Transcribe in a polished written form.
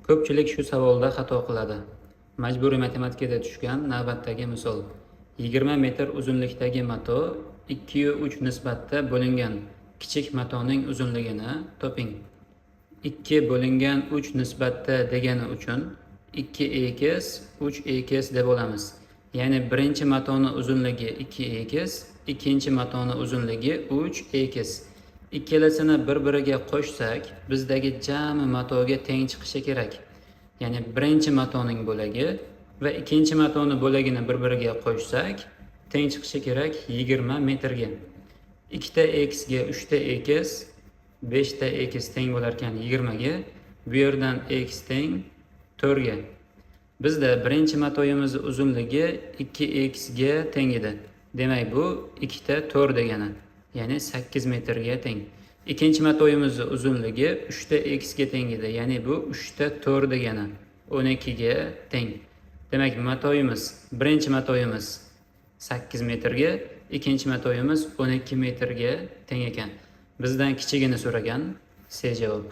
Ko'pchilik shu savolda xato qiladi. Majburiy matematikada tushgan navbatdagi misol. 20 metr uzunlikdagi mato 2/3 nisbatda bo'lingan kichik matoning uzunligini toping. 2 bo'lingan 3 nisbatda degani uchun 2x 3x deb olamiz. Ya'ni birinchi matoni uzunligi 2x, ikkinchi matoni uzunligi 3x. Ikkalasini bir-biriga qo'shsak, bizdagi jami matoga teng chiqishi kerak. Ya'ni birinchi matoning bo'lagi va ikkinchi matoni bo'lagini bir-biriga qo'shsak, teng chiqishi kerak 20 metrga. 2 ta x ga 3 ta x, 5 ta x teng bo'lar ekan 20 ga. Bu yerdan x teng 4 ga. Bizda birinchi matoyimiz uzunligi 2x ga teng edi. Demak, bu 2 ta 4 degani, ya'ni 8 metrga teng. Ikkinchi matoyimiz uzunligi 3 ta x ga teng edi, ya'ni bu 3 ta 4 degani 12 ga teng. Demak, birinchi matoyimiz 8 metrga, ikkinchi matoyimiz 12 metrga teng ekan. Bizdan kichigini so'ragan. C javob.